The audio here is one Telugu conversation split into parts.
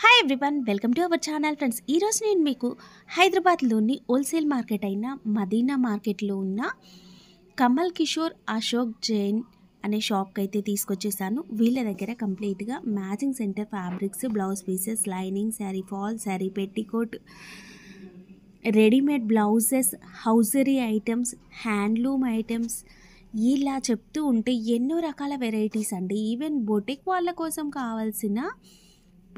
Hi everyone, welcome to our channel friends. ఈరోజు నేను మీకు హైదరాబాద్లోని హోల్సేల్ మార్కెట్ అయిన మదీనా మార్కెట్లో ఉన్న కమల్ కిషోర్ అశోక్ జైన్ అనే షాప్కి అయితే తీసుకొచ్చేసాను. వీళ్ళ దగ్గర కంప్లీట్గా matching centre fabrics, blouse pieces, lining, sari fall, sari petticoat, readymade blouses, hosiery items, handloom items ఇలా చెప్తూ ఉంటే ఎన్నో రకాల వెరైటీస్ అండి. ఈవెన్ బొటిక్ వాళ్ళ కోసం కావాల్సిన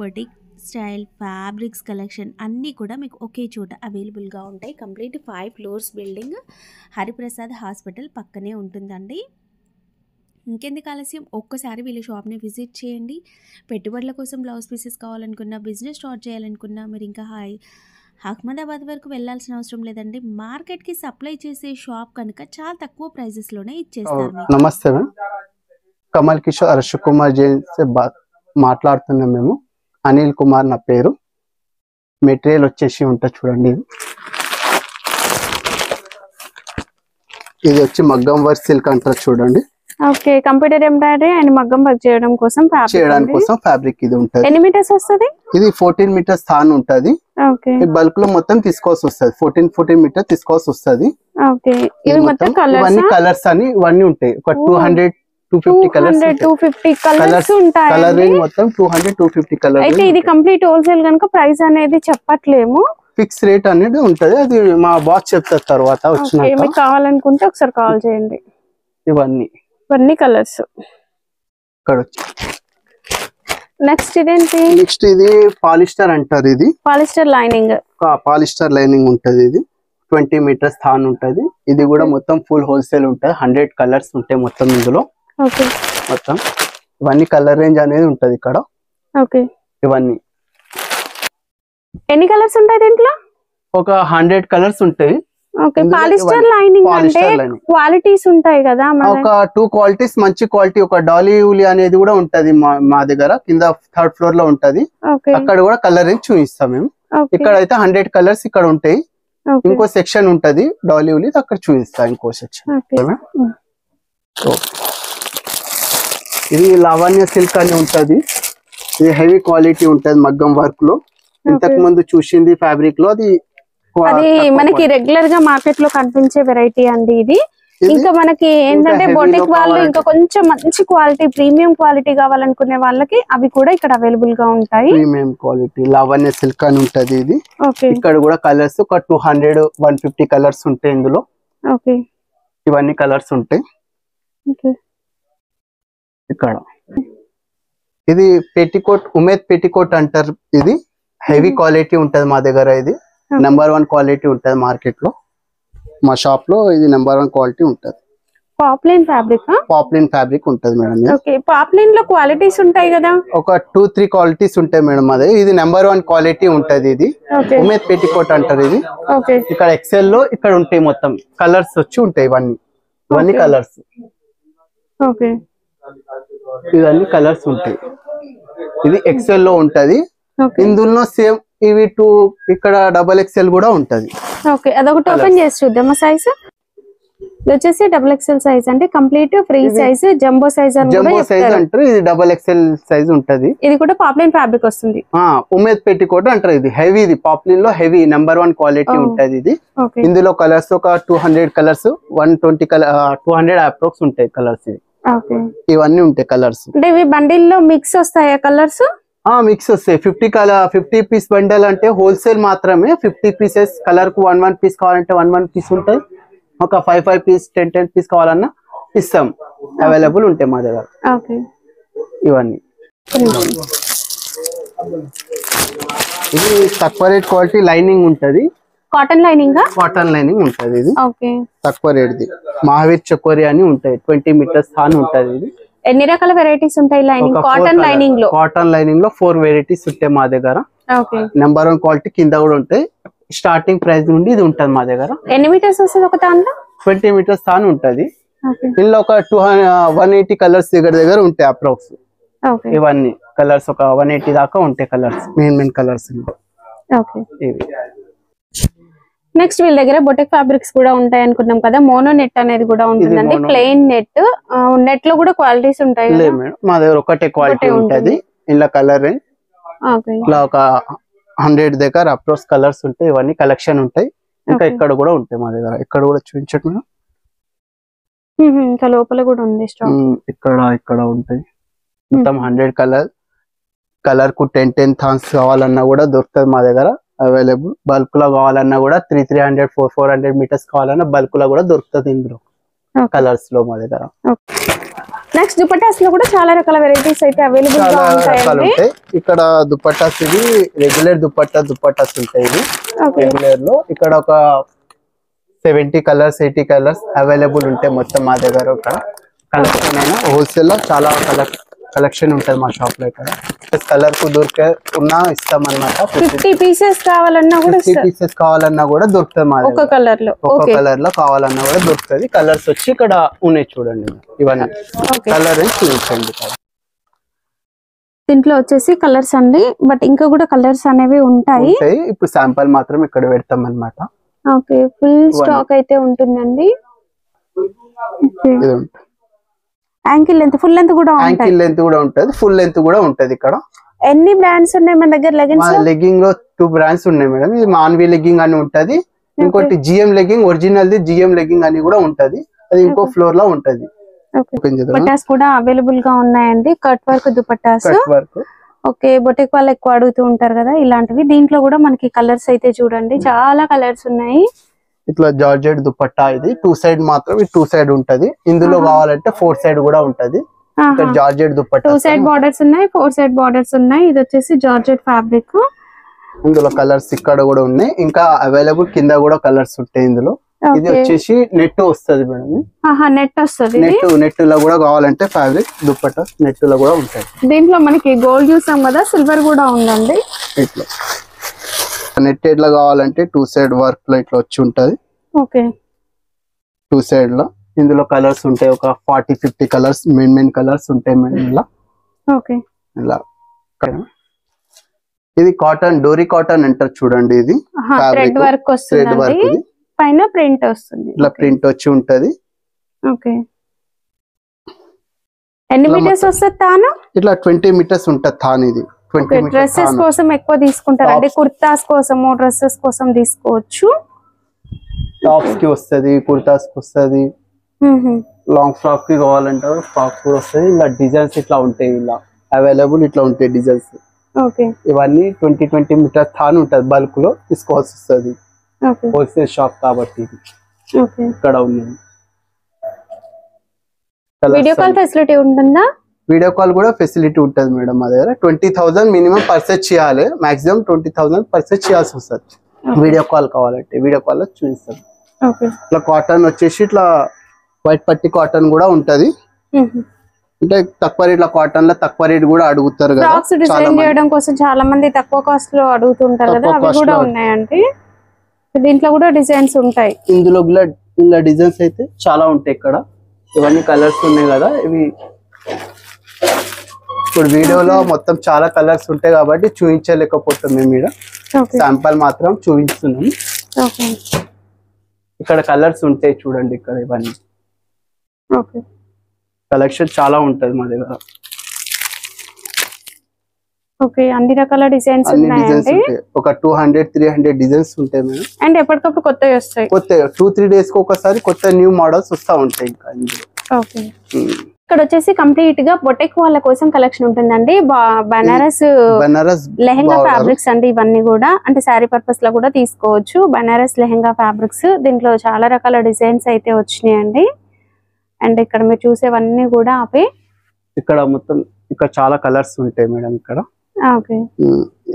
బొటిక్ స్టైల్ ఫ్యాబ్రిక్స్ కలెక్షన్ అన్నీ కూడా మీకు ఒకే చోట అవైలబుల్గా ఉంటాయి. Complete 5 floors building Hariprasad hospital పక్కనే ఉంటుందండి. ఇంకెందుకు ఆలస్యం, ఒక్కసారి వీళ్ళ షాప్ని విజిట్ చేయండి. పెట్టుబడుల కోసం బ్లౌజ్ పీసెస్ కావాలనుకున్నా, బిజినెస్ స్టార్ట్ చేయాలనుకున్నా మీరు ఇంకా అహ్మదాబాద్ వరకు వెళ్ళాల్సిన అవసరం లేదండి. మార్కెట్కి సప్లై చేసే షాప్ కనుక చాలా తక్కువ ప్రైజెస్లోనే ఇచ్చేస్తారు. నమస్తే మ్యామ్, కమల్ కిషోర్ అశోక్ కుమార్ జైన్ మాట్లాడుతున్నాం. మేము అనిల్ కుమార్ నా పేరు. మెటీరియల్ వచ్చేసి ఉంటుంది చూడండి. ఇది వచ్చి మగ్గం వర్క్ సిల్క్ అంటారు చూడండి. ఓకే, కంప్యూటర్ ఎంబ్రాయిడరీ అండ్ మగ్గం వర్క్ చేయడం కోసం ఫ్యాబ్రిక్ ఇది ఉంటుంది. ఎన్ని మీటర్స్ వస్తుంది? ఇది 14 మీటర్స్ స్థానం ఉంటది. ఓకే, బల్క్ లో మొత్తం తీసుకోవాల్సి వస్తుంది. 14 మీటర్ తీసుకోవాల్సి వస్తుంది. ఓకే, ఇవి మొత్తం ఇవన్నీ కలర్స్ అని ఇవన్నీ ఉంటాయి. ఒక 200-250 కలర్స్ ఉంటాయి. కలర్ రేంజ్ మొత్తం 200-250 కలర్. అయితే ఇది కంప్లీట్ హోల్సేల్ కనుక ప్రైస్ అనేది చెప్పట్లేము, ఫిక్స్ రేట్ అనేది ఉంటది. అది మా బాస్ చెప్తారు తర్వాత వచ్చినాక. మీకు కావాలనుకుంటే ఒకసారి కాల్ చేయండి. ఇవన్నీ కలర్స్. ఇక్కడ వచ్చి నెక్స్ట్ ఇదేంటి? నెక్స్ట్ ఇది పాలిస్టర్ అంటారు. ఇది పాలిస్టర్ లైనింగ్. పాలిస్టర్ లైనింగ్ ఉంటది. ఇది 20 మీటర్స్ స్థానం ఉంటది. ఇది కూడా మొత్తం ఫుల్ హోల్సేల్ ఉంటది. 100 కలర్స్ ఉంటాయి మొత్తం ఇందులో. ఓకే, మొత్తం ఇవన్నీ కలర్ రేంజ్ అనేది ఉంటది ఇక్కడ. ఓకే, ఇవన్నీ ఎన్ని కలర్స్ ఉంటాయి దీంట్లో? ఒక 100 కలర్స్ ఉంటాయి. ఓకే, పాలిస్టర్ లైనింగ్ అంటే క్వాలిటీస్ ఉంటాయి కదా. ఒక 2 క్వాలిటీస్, మంచి క్వాలిటీ. ఒక డాలీ ఊలి అనేది కూడా ఉంటది మా దగ్గర, కింద 3rd floor లో ఉంటది. అక్కడ కూడా కలర్ రేంజ్ చూపిస్తాం మేము. ఇక్కడ అయితే 100 కలర్స్ ఇక్కడ ఉంటాయి. ఇంకో సెక్షన్ ఉంటది డాలీ ఊలి, అక్కడ చూపిస్తా ఇంకో సెక్షన్. ఇది లావణ్య సిల్క్ అని ఉంటది. ఇది హెవీ క్వాలిటీ ఉంటది మగ్గం వర్క్ లో. ఇంతకు ముందు చూసింది ఫ్యాబ్రిక్ లో అది మనకి రెగ్యులర్ గా మార్కెట్ లో కనిపించే వెరైటీ అండి ఇది. ఇంకా మనకి ఏంటంటే బొటిక్ వాళ్ళు ఇంకా కొంచెం మంచి క్వాలిటీ, ప్రీమియం క్వాలిటీ కావాలనుకునే వాళ్ళకి అవి కూడా ఇక్కడ అవైలబుల్ గా ఉంటాయి. ప్రీమియం క్వాలిటీ లావణ్య సిల్క్ అని ఉంటది ఇది. ఇక్కడ కూడా కలర్స్ ఒక 200-150 కలర్స్ ఉంటాయి ఇందులో. ఓకే, ఇవన్నీ కలర్స్ ఉంటాయి. ఇక్కడ ఇది పెట్టికోట్, ఉమేద్ పెట్టికోట్ అంటారు. ఇది హెవీ క్వాలిటీ ఉంటది మా దగ్గర. ఇది నెంబర్ 1 క్వాలిటీ ఉంటది మార్కెట్ లో. మా షాప్ లో ఇది నెంబర్ 1 క్వాలిటీ ఉంటది. Poplin fabric. పాప్లిన్ ఫ్యాబ్రిక్ ఉంటది మేడం. ఓకే, పాప్లిన్ లో క్వాలిటీస్ ఉంటాయి కదా. ఒక 2-3 క్వాలిటీస్ ఉంటాయి మేడం. అదే ఇది నెంబర్ 1 క్వాలిటీ ఉంటది. ఇది ఉమేద్ పెట్టికోట్ అంటారు. ఇది ఇక్కడ ఎక్సెల్ లో ఇక్కడ ఉంటాయి మొత్తం కలర్స్ వచ్చి ఉంటాయి. ఇవన్నీ కలర్స్. ఓకే, ఇవన్నీ కలర్స్ ఉంటాయి. ఇది ఎక్సెల్ లో ఉంటది. ఇందులో సేమ్ ఇవి 2 ఇక్కడ XXL కూడా ఉంటది. ఓకే, అదొకటి ఓపెన్ చేసి చూద్దామా సైజ్? ఇది వచ్చేసి XXL సైజ్ అంటే complete free size, jumbo size అని కూడా సైజ్ అంటారు. ఇది XXL సైజ్ ఉంటది. ఇది కూడా పాప్లిన్ ఫ్యాబ్రిక్ వస్తుంది. ఉమేద్ పెట్టికోట్ అంటారు. ఇది హెవీ, ఇది పాప్లిన్ లో హెవీ నెంబర్ 1 క్వాలిటీ ఉంటది. ఇది ఇందులో కలర్స్ ఒక 200 కలర్స్, 120 200 అప్రోక్స్ ఉంటాయి కలర్స్. ఇవన్నీ ఉంటాయి కలర్స్. అంటే ఇవి బండిల్ లో మిక్స్ వస్తాయా కలర్స్? మిక్స్ వస్తాయి. 50 పీస్ బండల్ అంటే హోల్సేల్ మాత్రమే. 50 పీసెస్ కలర్ కు 1 పీస్ కావాలంటే 1 పీస్ ఉంటాయి. ఒక 5 పీస్ 10 పీస్ కావాలన్నా ఇస్తాం. అవైలబుల్ ఉంటాయి మా దగ్గర. ఇవన్నీ ఇది తక్కువ రేట్ క్వాలిటీ లైనింగ్ ఉంటది. Cotton lining. కాటన్ లైనింగ్ ఉంటది. ఇది తక్కువ రేట్ది మహావీర్ చకోరి అని ఉంటాయి. 20 మీటర్స్ స్థానం ఉంటది. ఇది ఎన్ని రకాల వెరైటీస్ ఉంటాయి లైనింగ్? కాటన్ లైనింగ్ లో 4 వెరైటీస్ ఉంటాయి మా దగ్గర. నెంబర్ 1 క్వాలిటీ కింద కూడా ఉంటాయి. స్టార్టింగ్ ప్రైస్ నుండి ఇది ఉంటది మా దగ్గర. ఎన్ని మీటర్స్ వస్తుంది ఒక దాంట్లో? 20 మీటర్స్ స్థానం ఉంటది. ఇందులో ఒక 180 కలర్స్ దగ్గర ఉంటాయి అప్రాక్స్. ఇవన్నీ కలర్స్ ఒక 180 దాకా ఉంటాయి కలర్స్, మెయిన్ కలర్స్. నెక్స్ట్ వీళ్ళ దగ్గర బొటిక్ ఫ్యాబ్రిక్స్ కూడా ఉంటాయి అనుకున్నాం కదా. మోనో నెట్ అనేది కూడా ఉంటుందండి. Plain net. నెట్ లో కూడా క్వాలిటీస్ ఉంటాయి. మా దగ్గర ఒకటే క్వాలిటీ ఉంటది. ఇలా కలర్ ఇట్లా ఒక 100 దగ్గర అప్రోచ్ కలర్స్ ఉంటాయి, ఇవన్నీ కలెక్షన్ ఉంటాయి. ఇంకా ఇక్కడ కూడా ఉంటాయి మా దగ్గర, ఇక్కడ కూడా చూపించండి. ఇంకా లోపల కూడా ఉంది స్టాక్. ఇక్కడ ఉంటాయి మొత్తం 100 కలర్ కు 10 థాన్స్ కావాలన్నా కూడా దొరుకుతుంది మా దగ్గర అవైలబుల్. బల్క్ లో కావాలన్నా కూడా 300 400 మీటర్స్ కావాలన్నా బల్క్ లో కూడా దొరుకుతుంది ఇందులో కలర్స్ లో మా దగ్గర. నెక్స్ట్ దుపట్టాస్ లో కూడా చాలా రకాల వెరైటీస్ అయితే అవైలబుల్ గా ఉంటాయి. ఇక్కడ దుపట్టాస్ ఇవి రెగ్యులర్ దుపట్టాస్ ఉంటాయి. ఇవి రెగ్యులర్ లో ఇక్కడ ఒక 70 కలర్స్ 80 కలర్స్ అవైలబుల్ ఉంటాయి మొత్తం మా దగ్గర. ఇక్కడ కలెక్షన్ అయినా హోల్సేల్ లో చాలా కలెక్షన్ ఉంటుంది మా షాప్ లో. ఇక్కడ కలర్ కు దొరికే ఉన్నా ఇస్తాం అన్నమాట. 50 పీసెస్ కావాలన్నా కూడా దొరుకుతుంది మా దగ్గర. ఒక కలర్ లో కావాలన్నా కూడా దొరుకుతుంది. కలర్స్ వచ్చి ఇక్కడ ఉన్నాయి చూడండి, ఇవన్నీ కలర్ చూపించండి. దీంట్లో వచ్చేసి కలర్స్ అండి, బట్ ఇంకా కూడా కలర్స్ అనేవి ఉంటాయి. ఇప్పుడు శాంపుల్ మాత్రం ఇక్కడ పెడతాం అన్నమాట. ఓకే, ఫుల్ స్టాక్ అయితే ఉంటుందండి. యాంకిల్ లెంత్ ఫుల్ లెంత్ కూడా ఉంటది, ఫుల్ లెంత్ కూడా ఉంటది. ఇక్కడ ఎన్ని బ్రాండ్స్ ఉన్నాయి మన దగ్గర? లెగ్గింగ్ లో 2 బ్రాండ్స్ ఉన్నాయి మేడం. ఇది మాన్వి లెగ్గింగ్ అని ఉంటది, ఇంకోటి GM legging original the GM legging అని కూడా ఉంటది. అది ఇంకో ఫ్లోర్ లో ఉంటది. దుపట్టాస్ కూడా అవైలబుల్ గా ఉన్నాయండి. Cut work dupattas. Okay, boutique వాళ్ళు ఎక్కువ అడుగుతూ ఉంటారు కదా ఇలాంటివి. దీంట్లో కూడా మనకి కలర్స్ అయితే చూడండి, చాలా కలర్స్ ఉన్నాయి. ఇట్లా జార్జెట్ దుపట్టా, ఇది 2 సైడ్ మాత్రం 2 సైడ్ ఉంటది. ఇందులో కావాలంటే 4 సైడ్ కూడా ఉంటది. జార్జెట్ దుపట్టా 2 సైడ్ బార్డర్స్ ఉన్నాయి, 4 సైడ్ బార్డర్స్ ఉన్నాయి. ఇది వచ్చేసి జార్జెట్ ఫ్యాబ్రిక్. ఇందులో కలర్స్ ఇక్కడ కూడా ఉన్నాయి, ఇంకా అవైలబుల్ కింద కూడా కలర్స్ ఉంటాయి ఇందులో. ఇది వచ్చేసి నెట్ వస్తుంది మేడం. నెట్ వస్తుంది. నెట్ లో కూడా కావాలంటే ఫ్యాబ్రిక్ దుపట్టా నెట్ లో కూడా ఉంటాయి. దీంట్లో మనకి గోల్డ్ చూసాం కదా, సిల్వర్ కూడా ఉందండి. ఇట్లా నెట్ ఎట్లా కావాలంటే 2 సైడ్ వర్క్ లో ఇట్లా వచ్చి ఉంటది. ఓకే, 2 సైడ్ లో ఇందులో కలర్స్ ఉంటాయి. ఒక 40-50 కలర్స్ మెయిన్ కలర్స్ ఉంటాయి మేడం. ఇలా ఓకే, ఇలా ఇది కాటన్, డోరీ కాటన్ అంటారు చూడండి. ఇది థ్రెడ్ వర్క్ వస్తుంది, పైన ప్రింట్ వస్తుంది. ఇలా ప్రింట్ వచ్చి ఉంటది. ఓకే, ఎన్ని మీటర్స్ వస్తుంది తాను? ఇట్లా 20 మీటర్స్ ఉంటది తాను. ఇది డ్రెస్సెస్ కోసం ఎక్కువ తీసుకుంటారు అంటే కుర్తాస్ కోసము డ్రెస్సెస్ కోసం తీసుకోవచ్చు. టాప్స్ కి వస్తది, కుర్తాస్ కి వస్తది, లాంగ్ ఫ్రాక్ కి కావాలంటే ఫ్రాక్ కూడా వస్తది. ఇలా డిజైన్స్ ఇట్లా ఉంటాయి, ఇలా అవైలబుల్ ఇట్లా ఉంటాయి డిజైన్స్. ఓకే, ఇవన్నీ 20 మీటర్స్ తాను ఉంటది. బల్క్ లో తీసుకోవాల్సి వస్తుంది, హోల్సేల్ షాప్ కాబట్టి. ఇక్కడ ఉన్నది. వీడియో కాల్ ఫెసిలిటీ ఉంటుందా? వీడియో కాల్ కూడా ఫెసిలిటీ ఉంటది మేడం మా దగ్గర. 20,000 మినిమం పర్చేస్ చేయాలి, మాక్సిమం 20,000 పర్చేస్ చేయాల్సి వస్తుంది. వీడియో కాల్ కావాలంటే వీడియో కాల్ లో చూపిస్తాం. ఇట్లా కాటన్ వచ్చేసి ఇట్లా వైట్ పట్టి కాటన్ కూడా ఉంటది. అంటే తక్కువ రేట్, కాటన్ లో తక్కువ రేట్ కూడా అడుగుతారు కదా. డిజైన్ చేయడం కోసం చాలా మంది తక్కువ కాస్ట్ లో అడుగుతుంటారు కదా, అవి కూడా ఉన్నాయండి. దీంట్లో కూడా డిజైన్స్ ఉంటాయి. ఇందులో ఇలా డిజైన్స్ అయితే చాలా ఉంటాయి. ఇక్కడ ఇవన్నీ కలర్స్ ఉన్నాయి కదా, ఇవి ఇప్పుడు వీడియోలో మొత్తం చాలా కలర్స్ ఉంటాయి కాబట్టి చూపించలేకపోతాం మేము. ఇక్కడ శాంపుల్ మాత్రం చూపిస్తున్నాం. ఇక్కడ కలర్స్ ఉంటాయి చూడండి. ఇక్కడ ఇవన్నీ కలెక్షన్ చాలా ఉంటది మా దగ్గర. ఓకే, అన్ని రకాల డిజైన్స్ ఉన్నాయండి. ఒక 200-300 డిజైన్స్ ఉంటాయి మేడం. అండ్ ఎప్పటికప్పుడు కొత్తవి వస్తాయి. కొత్త 2-3 డేస్ కి ఒకసారి కొత్త న్యూ మోడల్స్ వస్తా ఉంటాయి. ఇంకా ఓకే, ఇక్కడ వచ్చేసి కంప్లీట్ గా బొటెక్ వాళ్ళ కోసం కలెక్షన్ ఉంటుందండి. బనారస్ లెహెంగా ఫ్యాబ్రిక్స్ అండి. ఇవన్నీ కూడా అంటే శారీ పర్పస్ లో కూడా తీసుకోవచ్చు. బనారస్ లెహెంగా ఫ్యాబ్రిక్స్, దీంట్లో చాలా రకాల డిజైన్స్ అయితే వచ్చినాయండి. అండ్ ఇక్కడ మీరు చూసేవన్నీ కూడా అవే. ఇక్కడ మొత్తం ఇక్కడ చాలా కలర్స్ ఉంటాయి మేడం. ఇక్కడ ఓకే,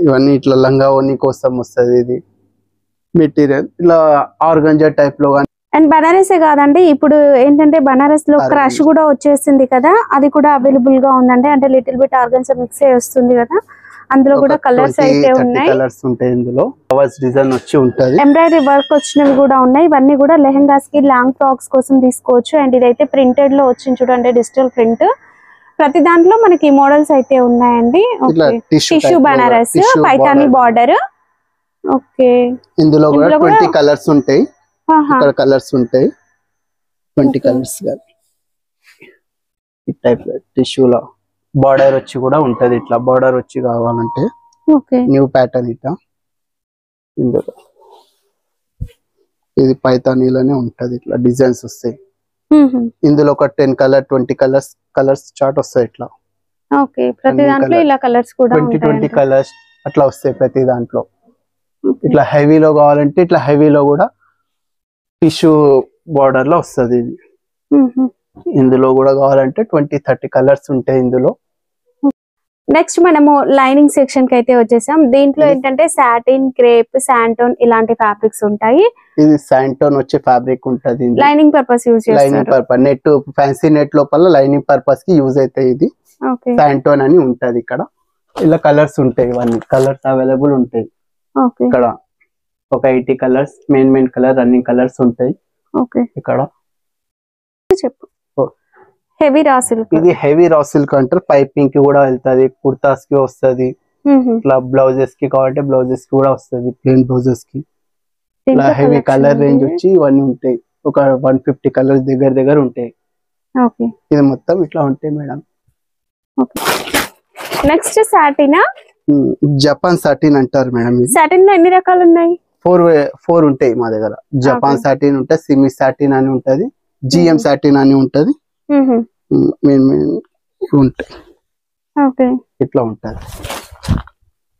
ఇవన్నీ ఇట్లా లంగా ఓని కోసం వస్తుంది. ఇది మెటీరియల్ ఇలా ఆర్గంజా టైప్ లో. అండ్ బనారసే కాదండి, ఇప్పుడు ఏంటంటే బనారస్ లో క్రష్ కూడా వచ్చేసింది కదా, అది కూడా అవైలబుల్ గా ఉందండి. అంటే లిటిల్ బిట్ ఆర్గన్సా మిక్స్ అయ్యి వస్తుంది కదా, అందులో కూడా కలర్స్ అయితే ఉన్నాయి. కలర్స్ ఉంటాయి ఇందులో. ఫ్లవర్స్ డిజైన్ వచ్చి ఉంటది, ఎంబ్రాయిడరీ వర్క్ వచ్చినవి కూడా ఉన్నాయి. ఇవన్నీ కూడా లెహెంగాస్ కి లాంగ్ ఫ్రాక్స్ కోసం తీసుకోవచ్చు. అండ్ ఇదైతే ప్రింటెడ్ లో వచ్చింది చూడండి, డిజిటల్ ప్రింట్. ప్రతి దాంట్లో మనకి మోడల్స్ అయితే ఉన్నాయండి. Tissue Banaras, Paithani border. Okay, ఇందులో కూడా 20 కలర్స్ ఉంటాయి. ఇక్కడ కలర్స్ ఉంటాయి 20 కలర్స్. ఈ టైప్ టిష్యూలో బార్డర్ వచ్చి కూడా ఉంటది. ఇట్లా బార్డర్ వచ్చి కావాలంటే ఓకే న్యూ ప్యాటర్న్ ఇట్లా ఇందులో ఇది పైతానీలోనే ఉంటది, ఇట్లా డిజైన్స్ వస్తాయి. ఇందులో ఒక 10 కలర్ 20 కలర్స్ చార్ట్ వస్తాయి. ఇట్లా ఓకే ప్రతి దాంట్లో ఇలా కలర్స్ కూడా 20 కలర్స్ అట్లా వస్తాయి ప్రతి దాంట్లో. ఇట్లా హెవీలో కావాలంటే ఇట్లా హెవీలో కూడా టిష్యూ బార్డర్ లో వస్తుంది ఇది. ఇందులో కూడా కావాలంటే 20-30 కలర్స్ ఉంటాయి ఇందులో. నెక్స్ట్ మనము లైనింగ్ సెక్షన్ కి అయితే వచ్చేసాం. దీంట్లో ఏంటంటే సాటిన్, క్రేప్, శాంటోన్ ఇలాంటి ఫ్యాబ్రిక్స్ ఉంటాయి. ఇది శాంటోన్ వచ్చే ఫ్యాబ్రిక్ ఉంటది, లైనింగ్ పర్పస్ యూజ్ చేస్తారు. Lining purpose net, fancy net లోపల లైనింగ్ పర్పస్ కి యూజ్ అవుతాయి. ఇది శాంటోన్ అని ఉంటది. ఇక్కడ ఇలా కలర్స్ ఉంటాయి, ఇవన్నీ కలర్స్ అవైలబుల్ ఉంటాయి. ఇక్కడ ఒక 80 colours main colour running colours ఉంటాయి. ఇక్కడ చెప్పు హెవీ రా సిల్క్. ఇది హెవీ రా సిల్క్ అంటారు. పైపింగ్ కి కూడా వెళ్తది, కుర్తాస్ కి వస్తది, ఇట్లా బ్లౌజెస్ కి కావాలంటే బ్లౌజెస్ కి కూడా వస్తది, ప్లెయిన్ బ్లౌజెస్ కి. ఇట్లా హెవీ కలర్ రేంజ్ వచ్చి ఇవన్నీ ఉంటాయి. ఒక 150 కలర్స్ దగ్గర ఉంటాయి. ఇది మొత్తం ఇట్లా ఉంటాయి మేడం. నెక్స్ట్ సాటినా, జపాన్ సాటిన్ అంటారు మేడం. సాటిన్ లో ఎన్ని రకాలు ఉన్నాయి? 4 ఉంటాయి మా దగ్గర. జపాన్ సాటిన్ ఉంటది, సిమి సాటిన్ అని ఉంటది, జిఎం సాటిన్ అని ఉంటది, ఉంటాయి. ఇట్లా ఉంటది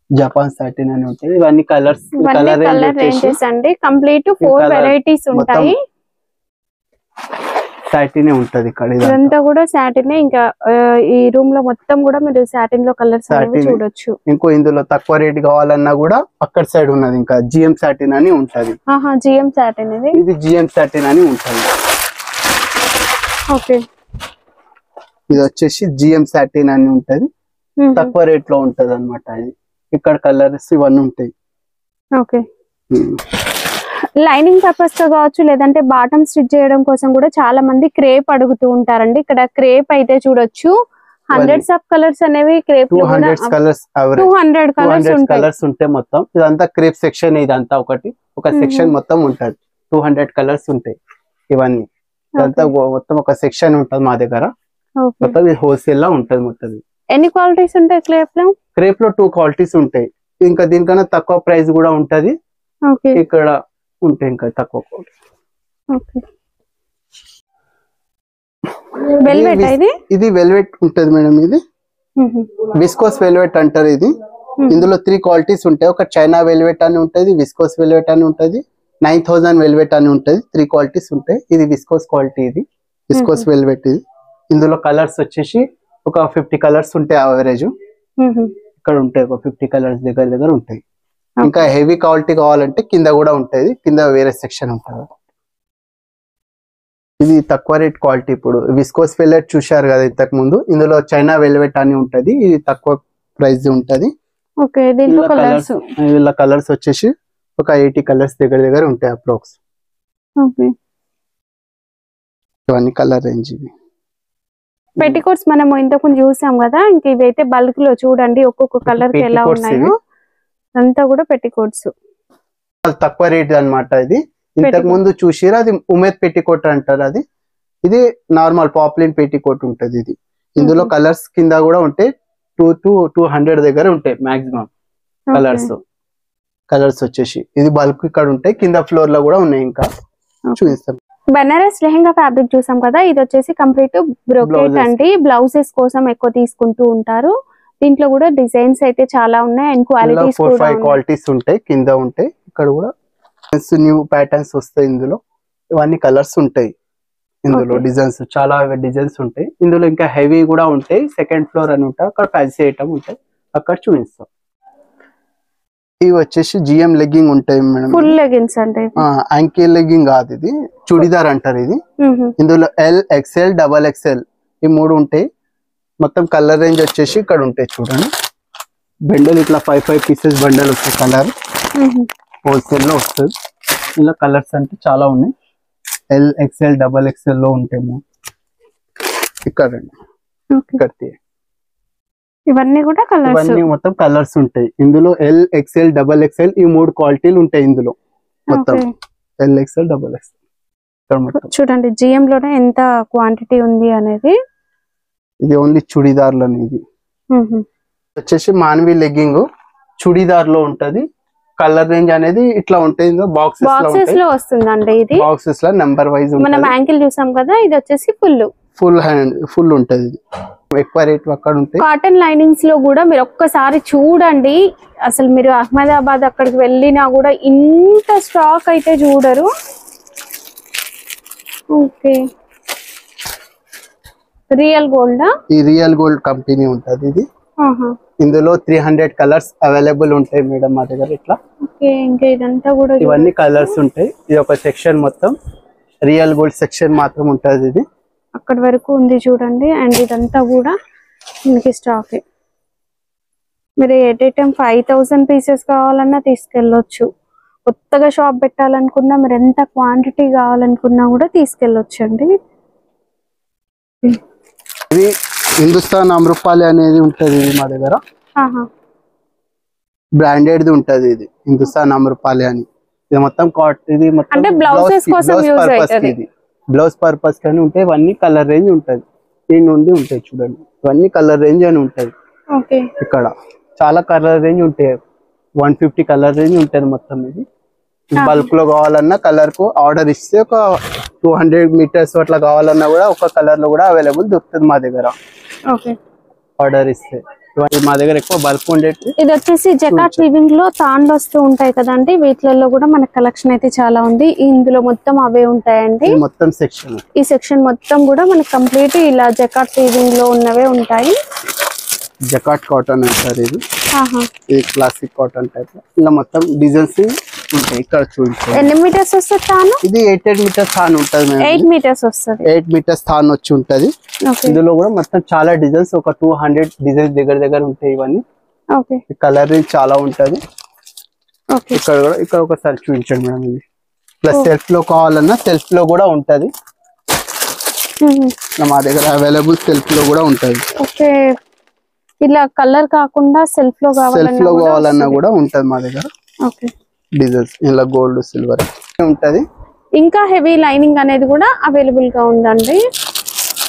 జపాన్ సాటిన్ అని ఉంటది. ఇవన్నీ కలర్స్, కలర్ రేంజెస్ అండి. కంప్లీట్ 4 వెరైటీస్ ఉంటాయి. సాటిన్ ఉంటది ఇక్కడ. ఇదంతా కూడా సాటిన్. ఇంకా ఈ రూమ్ లో మొత్తం కూడా మీరు సాటిన్ లో కలర్స్ అనేవి చూడొచ్చు. ఇంకో ఇందులో తక్కువ రేట్ కావాలన్నా కూడా అక్కడ సైడ్ ఉన్నది ఇంకా జిఎం సాటిన్ అని ఉంటది. జిఎం సాటిన్ ఇది జిఎం సాటిన్ అని ఉంటది. ఓకే ఇది వచ్చేసి జిఎం సాటిన్ అని ఉంటది, తక్కువ రేట్ లో ఉంటది అన్నమాట. ఇది ఇక్కడ కలర్స్ ఇవన్నీ ఉంటాయి. ఓకే లైనింగ్ పర్పస్ తో కావచ్చు, లేదంటే బాటమ్ స్టిచ్ చేయడం కోసం కూడా చాలా మంది క్రేప్ అడుగుతూ ఉంటారండి. ఇక్కడ క్రేప్ అయితే చూడొచ్చు, హండ్రెడ్స్ ఆఫ్ కలర్స్ అనేవి క్రేప్ 200 కలర్స్ ఉంటాయి మొత్తం. ఇదంతా క్రేప్ సెక్షన్, ఇదంతా ఒక సెక్షన్ మొత్తం ఉంటది. 200 కలర్స్ ఉంటాయి ఇవన్నీ. ఇదంతా మొత్తం ఒక సెక్షన్ ఉంటది మా దగ్గర. మొత్తం హోల్సేల్ లా ఉంటది మొత్తం. ఎన్ని క్వాలిటీస్ ఉంటాయి క్రేప్ లో? క్రేప్ లో 2 క్వాలిటీస్ ఉంటాయి. ఇంకా దీనికన్నా తక్కువ ప్రైస్ కూడా ఉంటది. ఇక్కడ ఉంటాయి ఇంకా తక్కువ క్వాలిటీ. ఇది వెల్వెట్ ఉంటది మేడం. ఇది విస్కోస్ వెల్వెట్ అంటారు. ఇది ఇందులో 3 క్వాలిటీస్ ఉంటాయి. ఒక చైనా వెల్వెట్ అని ఉంటది, విస్కోస్ వెల్వెట్ అని ఉంటది, 9000 వెల్వెట్ అని ఉంటది. 3 క్వాలిటీస్ ఉంటాయి. ఇది విస్కోస్ క్వాలిటీ, ఇది విస్కోస్ వెల్వెట్. ఇది ఇందులో కలర్స్ వచ్చేసి ఒక 50 కలర్స్ ఉంటాయి యావరేజ్. ఇక్కడ ఉంటాయి ఒక 50 కలర్స్ దగ్గర ఉంటాయి. ఇంకా హెవీ క్వాలిటీ కావాలంటే కింద కూడా ఉంటది, కింద వేరే సెక్షన్ ఉంటది. ఇది తక్కువ రేట్ క్వాలిటీ. ఇప్పుడు విస్కోస్ వెల్వెట్ చూశారు కదా ఇంతకు ముందు, ఇందులో చైనా వెల్వెట్ అని ఉంటది. ఇది తక్కువ ప్రైస్ ఉంటది. ఇలా కలర్స్ వచ్చేసి ఒక 80 కలర్స్ దగ్గర ఉంటాయి అప్రాక్స్. ఇవన్నీ కలర్ రేంజ్. ఇవి పెట్టికోట్స్ మనం ఇంతకుముందు చూసాం కదా, ఇంకా ఇవైతే బల్క్ లో చూడండి ఒక్కొక్క కలర్ కి ఎలా ఉన్నాయో. అంతా కూడా పెట్టికోట్స్ తక్కువ రేట్ అన్నమాట. ఇది ఇంతకు ముందు చూసిరా, అది ఉమేద్ పెట్టికోట్ అంటారు. ఇది నార్మల్ పాపులర్ పెట్టికోట్ ఉంటది. ఇది ఇందులో కలర్స్ కింద కూడా ఉంటాయి. 2 to 200 దగ్గర ఉంటాయి మాక్సిమం కలర్స్ వచ్చేసి. ఇది బల్క్ ఇక్కడ ఉంటాయి, కింద ఫ్లోర్ లో కూడా ఉన్నాయి. ఇంకా చూపిస్తాం. బనారస్ లెహంగా ఫ్యాబ్రిక్ చూసాం కదా, ఇది వచ్చేసి కంప్లీట్ బ్రోకెట్ అండి. బ్లౌజెస్ కోసం ఎక్కువ తీసుకుంటూ ఉంటారు. దీంట్లో కూడా డిజైన్స్ అయితే చాలా ఉన్నాయి అండ్ క్వాలిటీస్ కూడా 4-5 క్వాలిటీస్ ఉంటాయి, కింద ఉంటాయి. ఇక్కడ కూడా న్యూ ప్యాటర్న్స్ వస్తాయి. ఇందులో ఇవన్నీ కలర్స్ ఉంటాయి. ఇందులో డిజైన్స్ చాలా డిజైన్స్ ఉంటాయి. ఇందులో ఇంకా హెవీ కూడా ఉంటాయి. సెకండ్ ఫ్లోర్ అని ఉంటాయి, అక్కడ ఫ్యాన్సీ ఐటమ్ ఉంటాయి, అక్కడ చూపిస్తాం. ఇవి వచ్చేసి జిఎం లెగ్గింగ్ ఉంటాయి మేడం. ఫుల్ లెగ్గింగ్స్ అంటే యాంకిల్ లెగ్గింగ్ కాదు, ఇది చుడిదార్ అంటారు. ఇది ఇందులో ఎల్, ఎక్స్ఎల్, XXL ఈ 3 ఉంటాయి. మొత్తం కలర్ రేంజ్ వచ్చేసి ఇక్కడ ఉంటాయి చూడండి. బండల్ ఇట్లా 5 పీసెస్ బండల్ వస్తాయి. కలర్ హోల్సేల్ లో వస్తుంది. ఇలా కలర్స్ అంటే చాలా ఉన్నాయి. ఎల్, XXL, XXL లో ఉంటాయి. ఇక్కడ ఇవన్నీ కూడా కలర్స్, ఇవన్నీ మొత్తం కలర్స్ ఉంటాయి. ఇందులో ఎల్, XXL, XXL ఈ 3 క్వాలిటీలు ఉంటాయి. ఇందులో మొత్తం ఎల్, XXL, XXL. చూడండి జిఎం లోనే ఎంత క్వాంటిటీ ఉంది అనేది. ఇది ఓన్లీ చుడిదార్లు. ఇది వచ్చేసి మాన్వి లెగ్గింగ్. చుడిదార్ లో ఉంటది. కలర్ రేంజ్ అనేది ఇట్లా ఉంటుంది, బాక్సెస్ లో వస్తుందండి ఇది. బాక్సెస్ లో నెంబర్ వైజ్ మనం యాంకిల్ చూసాం కదా, ఇది వచ్చేసి ఫుల్ హ్యాండ్ ఫుల్ ఉంటది. ఎక్కువ రేట్ అక్కడ ఉంటాయి. కాటన్ లైనింగ్స్ లో కూడా మీరు ఒక్కసారి చూడండి, అసలు మీరు అహ్మదాబాద్ అక్కడికి వెళ్ళినా కూడా ఇంత స్టాక్ అయితే చూడరు. Okay, real gold. ఈ రియల్ గోల్డ్ కంపెనీ ఉంటది ఇది. ఇందులో 300 కలర్స్ అవైలబుల్ ఉంటాయి మేడం మా దగ్గర. ఇట్లా ఇంకా ఇదంతా కూడా ఇవన్నీ కలర్స్ ఉంటాయి. ఇది ఒక సెక్షన్ మొత్తం రియల్ గోల్డ్ సెక్షన్ మాత్రం ఉంటది. ఇది అక్కడ వరకు ఉంది చూడండి. అండ్ ఇదంతా కూడా మనకి స్టాక్. మీరు ఎట్ ఏ టైం 5000 పీసెస్ కావాలన్నా తీసుకెళ్ళొచ్చు. కొత్తగా షాప్ పెట్టాలనుకున్నా, మీరు ఎంత క్వాంటిటీ కావాలనుకున్నా కూడా తీసుకెళ్ళొచ్చు అండి. ఇది హిందుస్థాన్ అమృపాలి అనేది ఉంటది మా దగ్గర. బ్రాండెడ్ ఉంటది ఇది హిందుస్థాన్ అమృపాలి అని. ఇది మొత్తం ఇది మొత్తం బ్లౌజ్ పర్పస్ కానీ ఉంటాయి. ఇవన్నీ కలర్ రేంజ్ ఉంటది. దీని నుండి ఉంటాయి చూడండి, ఇవన్నీ కలర్ రేంజ్ అని ఉంటది. ఇక్కడ చాలా కలర్ రేంజ్ ఉంటాయి. 150 కలర్ రేంజ్ ఉంటది మొత్తం. ఇది బల్క్ లో కావాలన్నా కలర్ కు ఆర్డర్ ఇస్తే ఒక 200 మీటర్స్ అట్లా కావాలన్నా కూడా ఒక కలర్ లో కూడా అవైలబుల్ దొరుకుతుంది మా దగ్గర. ఆర్డర్ ఇస్తే మా దగ్గర ఎక్కువ బల్క్ ఉండేది. ఇది వచ్చేసి జకాట్ వీవింగ్ లో తాన్లు వస్తూ ఉంటాయి కదండి, వీటిలలో కూడా మనకి కలెక్షన్ అయితే చాలా ఉంది. ఇందులో మొత్తం అవే ఉంటాయండి. మొత్తం సెక్షన్, ఈ సెక్షన్ మొత్తం కూడా మనకి కంప్లీట్ ఇలా జకాట్ వీవింగ్ లో ఉన్నవే ఉంటాయి. జకాట్ కాటన్ అంటారు ఇది. ఇది క్లాసిక్ కాటన్ టైప్. ఇలా మొత్తం డిజైన్స్ ఉంటాయి. ఇక్కడ చూడండి, ఎన్ని మీటర్స్ వస్తుంది తాను? ఇది 8 మీటర్స్ తాను ఉంటది. 8 మీటర్స్ వస్తుంది. 8 మీటర్స్ తాను వచ్చి ఉంటది. ఇందులో కూడా మొత్తం చాలా డిజైన్స్, ఒక 200 డిజైన్స్ దగ్గర ఉంటాయి ఇవన్నీ. కలర్ చాలా ఉంటది. ఇక్కడ కూడా ఇక్కడ ఒకసారి చూపించండి మేడం. ఇది ప్లస్ సెల్ఫ్ లో కావాలన్నా సెల్ఫ్ లో కూడా ఉంటది. మా దగ్గర అవైలబుల్ సెల్ఫ్ లో కూడా ఉంటది. ఇలా కలర్ కాకుండా సెల్ఫ్ లో కావాలన్నా కూడా ఉంటది మా దగ్గర. డిజైన్స్ ఇలా గోల్డ్ సిల్వర్ ఉంటది. ఇంకా హెవీ లైనింగ్ అనేది కూడా అవైలబుల్ గా ఉందండి.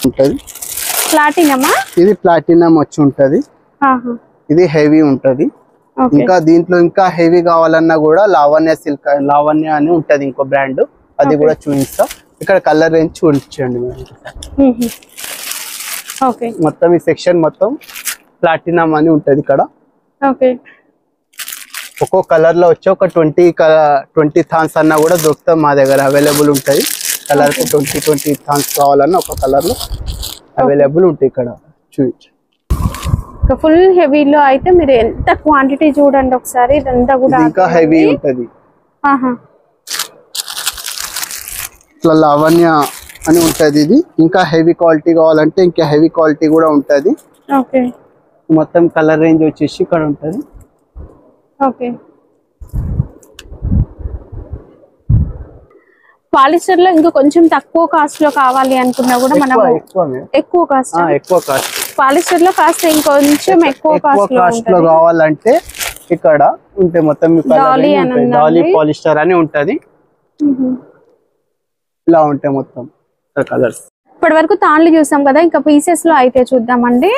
ఉంటది. ప్లాటినమా? ఇది ప్లాటినం వచ్చి ఉంటది. ఇది హెవీ ఉంటది. ఇంకా దీంట్లో ఇంకా హెవీ కావాలన్నా కూడా లావణ్య సిల్క్, లావణ్య అని ఉంటది ఇంకో బ్రాండ్, అది కూడా చూపిస్తా. ఇక్కడ కలర్ రేంజ్ చూపించండి మొత్తం. ఈ సెక్షన్ మొత్తం ప్లాటినం అని ఉంటది ఇక్కడ. ఒక్కో కలర్ లో వచ్చి ఒక 20 థాన్స్ అన్నా కూడా దొరుకుతాయి మా దగ్గర. అవైలబుల్ ఉంటాయి. కలర్ కు 20 థాన్స్ కావాలన్నా ఒక కలర్ లో అవైలబుల్ ఉంటాయి ఇక్కడ. చూపించు. ఫుల్ హెవీలో అయితే మీరు ఎంత క్వాంటిటీ చూడండి ఒకసారి. ఇదంతా కూడా ఇంకా హెవీ ఉంటది. ఇట్లా లావణ్య అని ఉంటది. ఇది ఇంకా హెవీ క్వాలిటీ కావాలంటే ఇంకా హెవీ క్వాలిటీ కూడా ఉంటది. మొత్తం కలర్ రేంజ్ వచ్చేసి ఇక్కడ ఉంటది. పాలిస్టర్ లో ఇంకా కొంచెం తక్కువ కాస్ట్ లో కావాలి అనుకున్నా కూడా మనం ఎక్కువ కాస్ట్ పాలిస్టర్ లో కాస్ట్ ఇంకొంచెం ఎక్కువ కాస్ట్ లో కావాలంటే ఇక్కడ ఉంటే మొత్తం డాలీ పాలిస్టర్ అని ఉంటది. ఇలా ఉంటాయి మొత్తం కలర్స్. ఇప్పటి వరకు తాన్లు చూసాం కదా, ఇంకా పీసెస్ లో అయితే చూద్దామండి.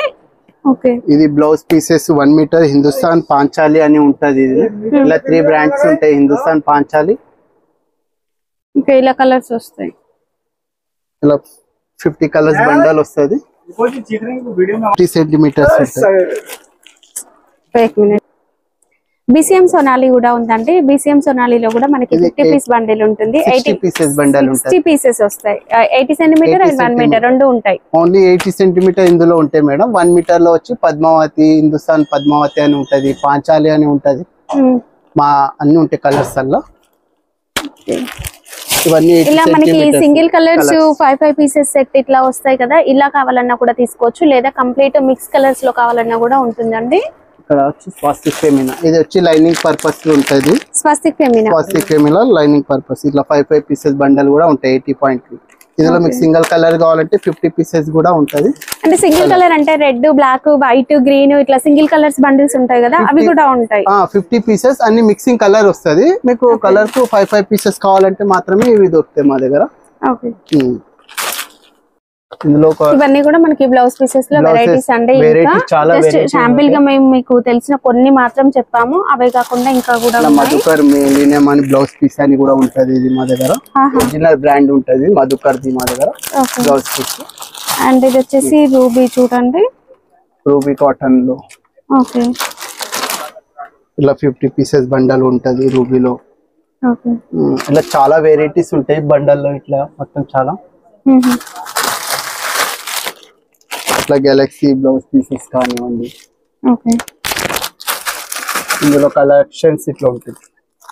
ఇది blouse pieces 1 metre Hindustan Panchali అని ఉంటది. ఇది ఇలా 3 బ్రాండ్స్ ఉంటాయి. హిందుస్థాన్ పాంచాలి. ఇలా కలర్స్ వస్తాయి. ఇలా 50 కలర్స్ బండల్ వస్తుంది. 50 సెంటీమీటర్స్ వస్తాయి. బీసీఎం సోనాలి కూడా ఉందండి. బీసీఎం సోనాలిలో కూడా మనకి 50 పీస్ బండిల్ ఉంటుంది. 80 పీసెస్ బండిల్ ఉంటుంది. 60 పీసెస్ వస్తాయి. 80 సెంటీమీటర్ అండ్ 1 మీటర్ రెండు ఉంటాయి. ఓన్లీ 80 సెంటీమీటర్ ఇందులో ఉంటాయి మేడం. 1 మీటర్ లో వచ్చి పద్మావతి, హిందుస్థాన్ పద్మావతి అని ఉంటది, పాంచాలి అని ఉంటది. మా అన్ని ఉంటాయి కలర్స్ అలా. ఇవన్నీ ఇలా మనకి సింగిల్ కలర్స్ 5 పీసెస్ సెట్ ఇట్లా వస్తాయి కదా. ఇలా కావాలన్నా కూడా తీసుకోవచ్చు, లేదా కంప్లీట్ మిక్స్ కలర్స్ లో కావాలన్నా కూడా ఉంటుందండి. ఇక్కడ వచ్చి స్వాస్తిక్ ఫెమినా, ఇది వచ్చి లైనింగ్ పర్పస్ లో ఉంటది. Swastik Femina lining purpose. ఇట్లా 5 పీసెస్ బండల్ కూడా ఉంటాయి 80 పాయింట్లు. ఇందులో మీకు సింగిల్ కలర్ కావాలంటే 50 పీసెస్ కూడా ఉంటది. అంటే సింగిల్ కలర్ అంటే రెడ్, బ్లాక్, వైట్, గ్రీన్ ఇట్లా సింగిల్ కలర్స్ బండిల్స్ ఉంటాయి కదా, అవి కూడా ఉంటాయి. 50 పీసెస్ అన్ని మిక్సింగ్ కలర్ వస్తది. మీకు కలర్ కు 5 పీసెస్ కావాలంటే మాత్రమే ఇవి దొరుకుతాయి మా దగ్గర. ఇందులో ఇవన్నీ కూడా మనకి బ్లౌజ్ పీసెస్ లో వెరైటీస్ అండి. జస్ట్ శాంపిల్ గా మేము మీకు తెలిసిన కొన్ని మాత్రం చెప్పాము, అవే కాకుండా ఇంకా కూడా మధుకర్ మిలీనియం అని బ్లౌజ్ పీస్ అని కూడా ఉంటది. ఇది మా దగ్గర ఒరిజినల్ బ్రాండ్ ఉంటది మధుకర్ ది మా దగ్గర బ్లౌజ్ పీస్. అండ్ ఇది వచ్చేసి రూబీ, చూడండి రూబీ కాటన్ లో. ఓకే, ఇలా 50 పీసెస్ బండల్ ఉంటది రూబీలో. ఓకే, ఇలా చాలా వెరైటీస్ ఉంటాయి బండల్లో, ఇట్లా మొత్తం చాలా. ఇట్లా గెలాక్సీ బ్లౌజ్ పీసెస్ కానివ్వండి. ఓకే, ఇందులో కలెక్షన్స్ ఇట్లా ఉంటుంది.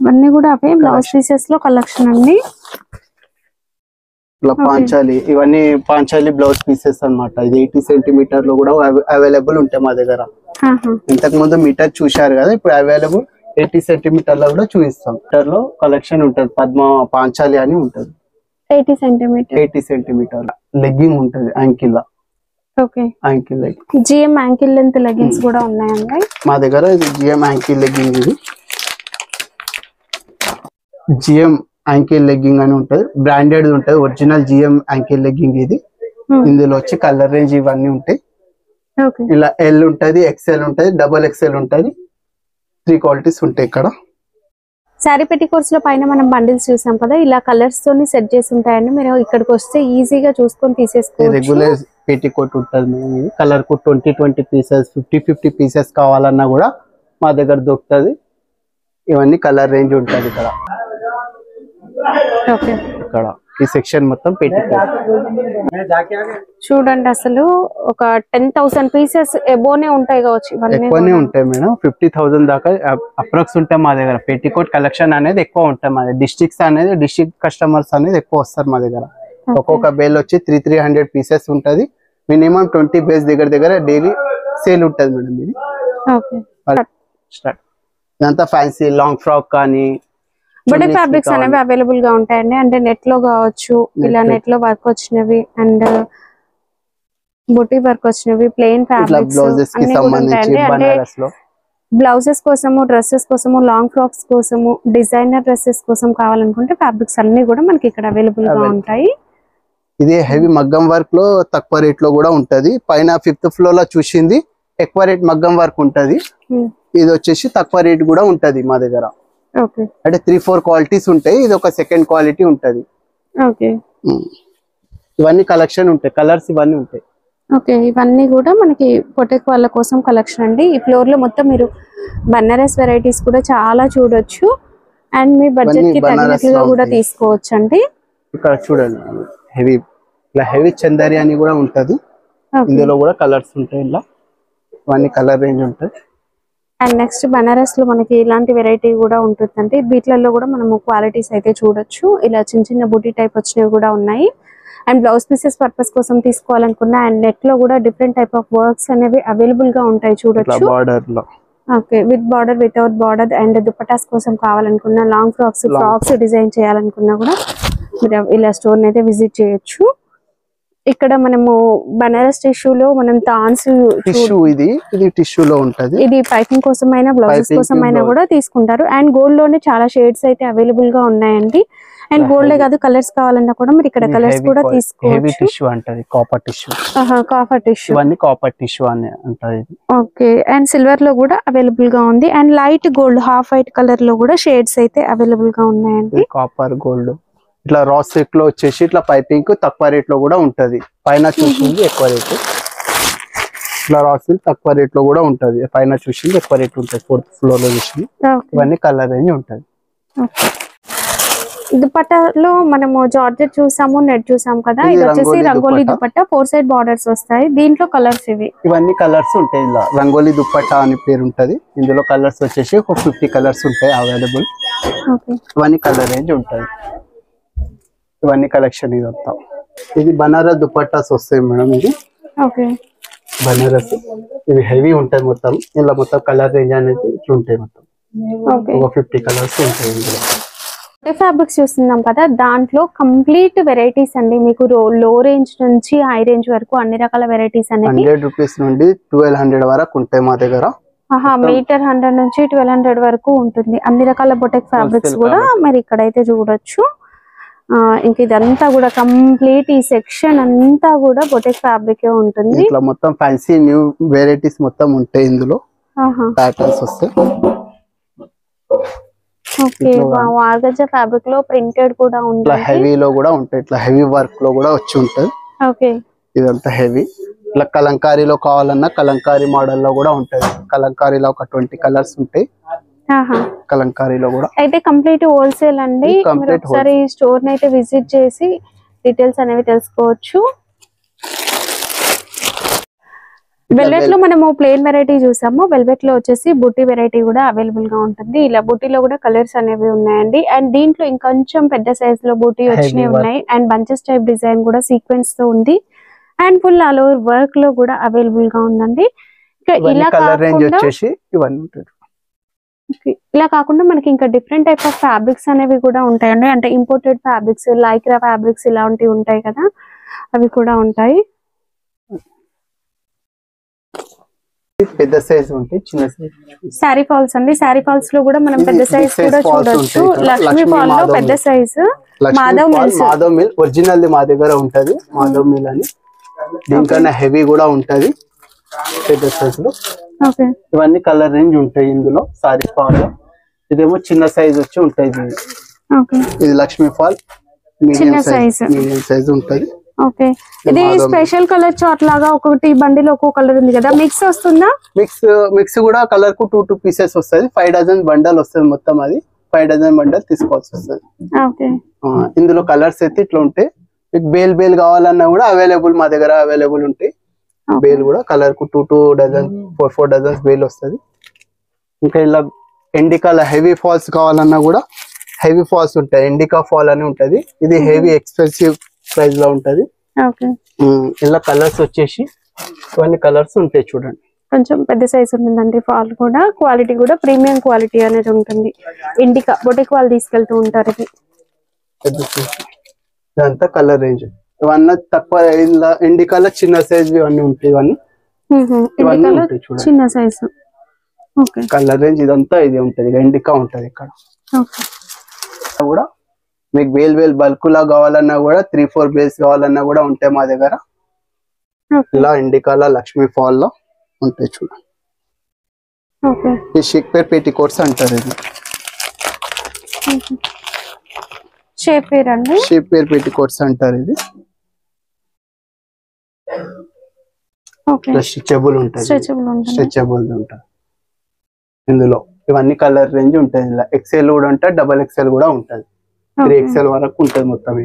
ఇవన్నీ కూడా అవే బ్లౌజ్ పీసెస్ లో కలెక్షన్ అండి. ఇట్లా పాంచాలి, ఇవన్నీ పాంచాలి బ్లౌజ్ పీసెస్ అన్నమాట. ఇది 80 సెంటీమీటర్ లో కూడా అవైలబుల్ ఉంటాయి మా దగ్గర. ఇంతకు ముందు మీటర్ చూశారు కదా, ఇప్పుడు అవైలబుల్ 80 సెంటీమీటర్ లో కూడా చూపిస్తాం. మీటర్ లో కలెక్షన్ ఉంటది. పద్మ పాంచాలి అని ఉంటది. 80 సెంటీమీటర్ లెగ్గింగ్ ఉంటది ankle. Okay, ankle GM ankle length leggings కూడా ఉన్నాయండి మా దగ్గర. ఇది జిఎం యాంకిల్ లెగ్గింగ్. ఇది జిఎం యాంకిల్ లెగ్గింగ్ అని ఉంటది, బ్రాండెడ్ ఉంటది, ఒరిజినల్ జిఎం యాంకిల్ లెగ్గింగ్ ఇది. ఇందులో వచ్చి కలర్ రేంజ్ ఇవన్నీ ఉంటాయి. ఇలా ఎల్ ఉంటది, ఎక్స్ఎల్ ఉంటది, డబుల్ ఎక్స్ఎల్ ఉంటది. 3 క్వాలిటీస్ ఉంటాయి ఇక్కడ. శారీ పెట్టికోట్స్ లో పైన మనం బండిల్స్ చూసాం కదా, ఇలా కలర్స్ తోని సెట్ చేసి ఉంటాయండి. మీరు ఇక్కడికి వస్తే ఈజీగా చూసుకొని తీసేసుకోవచ్చు. రెగ్యులర్ పెట్టికోట్ ఉంటుంది. కలర్ కు 20 పీసెస్ 50 పీసెస్ కావాలన్నా కూడా మా దగ్గర దొరుకుతుంది. ఇవన్నీ కలర్ రేంజ్ ఉంటుంది ఇక్కడ. ఓకే, ఇక్కడ ఈ సెక్షన్ మొత్తం పెట్టికోట్ చూడండి. అసలు ఒక 10,000 పీసెస్ ఎబోనే ఉంటాయి కావచ్చు. ఎక్కువనే ఉంటాయి మేడం. 50,000 దాకా అప్రాక్స్ ఉంటాయి మా దగ్గర. పెట్టికోట్ కలెక్షన్ అనేది ఎక్కువ ఉంటాయి మా దగ్గర. డిస్ట్రిక్ట్ కస్టమర్స్ అనేది ఎక్కువ వస్తారు మా దగ్గర. ఒక్కొక్క బేల్ వచ్చి 300 పీసెస్ ఉంటది. మినిమం 20 బేస్ దగ్గర డైలీ సేల్ ఉంటది మేడం. ఇది ఇదంతా ఫ్యాన్సీ లాంగ్ ఫ్రాక్ కానీ బొటిక్ ఫ్యాబ్రిక్స్ అనేవి అవైలబుల్ గా ఉంటాయండి. అంటే నెట్ లో కావచ్చు, ఇలా నెట్ లో వర్క్ వచ్చినవి అండ్ బొటిక్ వర్క్ వచ్చినవి, ప్లెయిన్ ఫ్యాబ్రిక్స్ అన్ని కూడా ఉంటాయండి. అంటే బ్లౌజెస్ కోసము, డ్రెస్సెస్ కోసము, లాంగ్ ఫ్రాక్స్ కోసము, డిజైనర్ డ్రెస్సెస్ కోసం కావాలనుకుంటే ఫ్యాబ్రిక్స్ అన్ని కూడా మనకి ఇక్కడ అవైలబుల్ గా ఉంటాయి. ఇది హెవీ మగ్గం వర్క్ లో తక్కువ రేట్ లో కూడా ఉంటది. పైన 5th ఫ్లోర్ లో చూసింది ఎక్కువ రేట్ మగ్గం వర్క్ ఉంటది. ఇది వచ్చేసి తక్కువ రేట్ కూడా ఉంటది మా దగ్గర. అంటే 3-4 క్వాలిటీస్ ఉంటాయి. ఇది ఒక సెకండ్ క్వాలిటీ ఉంటది. ఇవన్నీ కలెక్షన్ ఉంటాయి. కలర్స్ ఇవన్నీ ఉంటాయి. ఓకే, ఇవన్నీ కూడా మనకి పొటెక్ వాళ్ళ కోసం కలెక్షన్ అండి. ఈ ఫ్లోర్ లో మొత్తం మీరు బనారస్ వెరైటీస్ కూడా చాలా చూడొచ్చు. అండ్ మీ బడ్జెట్ కి తగినట్లుగా కూడా తీసుకోవచ్చు అండి. ఇక్కడ చూడండి, హెవీ చందరి అని కూడా ఉంటది. ఇందులో కూడా కలర్స్ ఉంటాయి. ఇలా ఇవన్నీ కలర్ రేంజ్ ఉంటాయి. అండ్ నెక్స్ట్ బనారస్ లో మనకి ఇలాంటి వెరైటీ కూడా ఉంటుందండి. వీటిలలో కూడా మనము క్వాలిటీస్ అయితే చూడొచ్చు. ఇలా చిన్న బూటీ టైప్ వచ్చినవి కూడా ఉన్నాయి. అండ్ బ్లౌజ్ పీసెస్ పర్పస్ కోసం తీసుకోవాలనుకున్నా అండ్ నెట్ లో కూడా డిఫరెంట్ టైప్ ఆఫ్ వర్క్స్ అనేవి అవైలబుల్ గా ఉంటాయి చూడొచ్చు. Okay, with border, without border and dupattas కోసం కావాలనుకున్నా, లాంగ్ ఫ్రాక్స్ డిజైన్ చేయాలనుకున్నా కూడా మీరు ఇలా స్టోర్ అయితే విజిట్ చేయొచ్చు. ఇక్కడ మనము బనారస్ టిష్యూలో మనం తాన్స్ టిష్యూ, ఇది టిష్యూలో ఉంటది. ఇది పైపింగ్ కోసం అయినా బ్లౌజెస్ కోసం అయినా కూడా తీసుకుంటారు. అండ్ గోల్డ్ లోనే చాలా షేడ్స్ అయితే అవైలబుల్ గా ఉన్నాయండి. అండ్ గోల్డ్ కాదు, కలర్స్ కావాలన్నా కూడా మీరు ఇక్కడ కలర్స్ కూడా తీసుకోవచ్చు. టిష్యూ అంటది, కాపర్ టిష్యూ. కాపర్ టిష్యూ, ఇవన్నీ కాపర్ టిష్యూ అని అంటది. ఓకే, అండ్ సిల్వర్ లో కూడా అవైలబుల్ గా ఉంది. And light gold, half white colour లో కూడా షేడ్స్ అయితే అవైలబుల్ గా ఉన్నాయండి. కాపర్ గోల్డ్ ఇట్లా రా సిల్క్ లో వచ్చేసి ఇట్లా పైపింగ్ తక్కువ రేట్ లో కూడా ఉంటది. పైన చూసింది ఎక్కువ రేట్. ఇట్లా రా సిల్క్ తక్కువ రేట్ లో కూడా ఉంటది. పైన చూసింది ఎక్కువ రేట్ ఉంటది. 4th ఫ్లోర్ లో చూసింది. ఇవన్నీ కలర్ రేంజ్ ఉంటది. దుపట్టాలో మనము జార్జెట్ చూసాము, నెట్ చూసాము కదా. ఇది వచ్చేసి రంగోలీ దుపట్టా, 4 సైడ్ బార్డర్స్ వస్తాయి. దీంట్లో కలర్స్ ఇవన్నీ కలర్స్ ఉంటాయి. ఇలా రంగోలీ దుపట్టా అని పేరు ఉంటది. ఇందులో కలర్స్ వచ్చేసి ఒక 50 కలర్స్ ఉంటాయి అవైలబుల్. ఇవన్నీ కలర్ రేంజ్ ఉంటది. ఇవన్నీ కలెక్షన్ ఇదంతా. ఇది బనారస్ దుపట్టాస్ వస్తాయి మేడం. ఇది బనారస్, ఇవి హెవీ ఉంటాయి మొత్తం. ఇలా మొత్తం కలర్ రేంజ్ అనేది ఇట్లా ఉంటాయి. మొత్తం ఒక 50 కలర్స్ ఉంటాయి ఇందులో. ఫ్యాబ్రిక్స్ చూస్తున్నాం కదా, దాంట్లో కంప్లీట్ వెరైటీస్ అండి. మీకు లో రేంజ్ నుంచి హై రేంజ్ వరకు అన్ని రకాల వెరైటీస్ అనేవి 100 రూపీస్ నుండి 1200 వరకు ఉంటాయి మా దగ్గర. మీటర్ 100 నుంచి 1200 వరకు ఉంటుంది. అన్ని రకాల బొటెక్ ఫ్యాబ్రిక్స్ కూడా మీరు ఇక్కడైతే చూడొచ్చు. ఇంకా ఇదంతా కూడా కంప్లీట్ ఈ సెక్షన్ అంతా కూడా బొటిక్ ఫ్యాబ్రిక్ ఉంటుంది. ఇట్లా మొత్తం ఫ్యాన్సీ న్యూ వెరైటీస్ మొత్తం ఉంటాయి ఇందులో. ప్యాటర్న్స్ వస్తాయి. ఓకే, ఆర్గంజా ఫ్యాబ్రిక్ లో ప్రింటెడ్ కూడా ఉంది. ఇట్లా హెవీలో కూడా ఉంటాయి. ఇట్లా హెవీ వర్క్ లో కూడా వచ్చి ఉంటది. ఓకే, ఇదంతా హెవీ. ఇట్లా కలంకారీలో కావాలన్నా కలంకారీ మోడల్ లో కూడా ఉంటది. కలంకారీలో ఒక 20 కలర్స్ ఉంటాయి. కలంకారీలో కూడా అయితే కంప్లీట్ హోల్సేల్ అండి. ఒకసారి స్టోర్ ని అయితే విజిట్ చేసి డీటెయిల్స్ అనేవి తెలుసుకోవచ్చు. వెల్వెట్ లో మనము ప్లెయిన్ వెరైటీ చూసాము. వెల్వెట్ లో వచ్చేసి బుట్టి వెరైటీ కూడా అవైలబుల్ గా ఉంటుంది. ఇలా బుట్టీలో కూడా కలర్స్ అనేవి ఉన్నాయండి. అండ్ దీంట్లో ఇంకొంచెం పెద్ద సైజ్ లో బుట్టి వచ్చినవి ఉన్నాయి. అండ్ బంచెస్ టైప్ డిజైన్ కూడా సీక్వెన్స్ తో ఉంది. And full all over work లో కూడా అవైలబుల్ గా ఉందండి. ఇలా కాకుండా మనకి ఇంకా డిఫరెంట్ టైప్ ఆఫ్ ఫ్యాబ్రిక్స్ అనేవి కూడా ఉంటాయండి. అంటే ఇంపోర్టెడ్ ఫ్యాబ్రిక్స్, లైక్రా ఫ్యాబ్రిక్స్ ఇలాంటివి ఉంటాయి కదా, అవి కూడా ఉంటాయి. పెద్ద సైజ్ ఉంటాయి, చిన్న సైజ్. సారీ ఫాల్స్ అండి. సారీ ఫాల్స్ లో కూడా మనం పెద్ద సైజ్ కూడా చూడొచ్చు. లక్ష్మీ ఫాల్ లో పెద్ద సైజ్. మాధవ్ మిల్ ఒరిజినల్ మా దగ్గర ఉంటది. మాధవ్ మిల్ అని. దీనికన్నా హెవీ కూడా ఉంటది పెద్ద సైజ్ లో. ఇవన్నీ కలర్ రేంజ్ ఉంటాయి ఇందులో. సారీ ఫాల్ లో ఇదేమో చిన్న సైజ్ వచ్చి ఉంటాయి. ఇది లక్ష్మీ ఫాల్ మీడియం సైజ్ ఉంటది. ఓకే, ఇది స్పెషల్ కలర్ చార్ట్ లాగా ఒకటి బండిలో ఒక్కో కలర్ ఉంది కదా, మిక్స్ వస్తుందా? మిక్స్ కూడా కలర్ కు 2 పీసెస్ వస్తుంది. 5 డజన్ బండల్ వస్తుంది మొత్తం. అది 5 డజన్ బండల్ తీసుకోవాల్సి వస్తుంది. ఇందులో కలర్స్ అయితే ఇట్లా ఉంటాయి. మీకు బేల్ కావాలన్నా కూడా అవైలబుల్ మా దగ్గర అవైలబుల్ ఉంటాయి. బేల్ కూడా కలర్ కు 2 డజన్ 4 డజన్స్ బేల్ వస్తుంది. ఇంకా ఇలా ఎండికాల హెవీ ఫాల్స్ కావాలన్నా కూడా హెవీ ఫాల్స్ ఉంటాయి. ఎండికా ఫాల్ అని ఉంటది. ఇది హెవీ ఎక్స్పెన్సివ్ ప్రైస్ లో ఉంటది. ఇలా కలర్స్ వచ్చేసి ఇవన్నీ కలర్స్ ఉంటాయి చూడండి. కొంచెం పెద్ద సైజ్ ఉంటుందండి. ఫాల్ కూడా క్వాలిటీ కూడా ప్రీమియం క్వాలిటీ అనేది ఉంటుంది. ఇండికా బొటిక్ వాళ్ళు తీసుకెళ్తూ ఉంటారు. ఇది ఇదంతా కలర్ రేంజ్. ఇవన్నీ తక్కువ ఇండికాలో చిన్న సైజ్ ఇవన్నీ ఉంటాయి. ఇవన్నీ ఉంటాయి చూడండి, చిన్న సైజ్. కలర్ రేంజ్ ఇదంతా ఇది ఉంటది. ఇండికా ఉంటది ఇక్కడ కూడా. మీకు బేల్ బల్క్ లా కావాలన్నా కూడా 3-4 బేల్స్ కావాలన్నా కూడా ఉంటాయి మా దగ్గర. ఇలా ఇండికాల లక్ష్మీ ఫాల్ లో ఉంటాయి చూడండి. ఈ షేక్ పేర్ పెట్టి కోట్స్ అంటారు. ఇది షేప్ పేర్ పెట్టి కోట్స్ అంటారు. ఇది స్ట్రెచబుల్ ఉంటుంది. స్ట్రెచబుల్ ఉంటుంది. ఇందులో ఇవన్నీ కలర్ రేంజ్ ఉంటుంది. ఇలా XL కూడా ఉంటుంది, XXL కూడా ఉంటుంది. 3XL వరకు ఉంటుంది మొత్తం.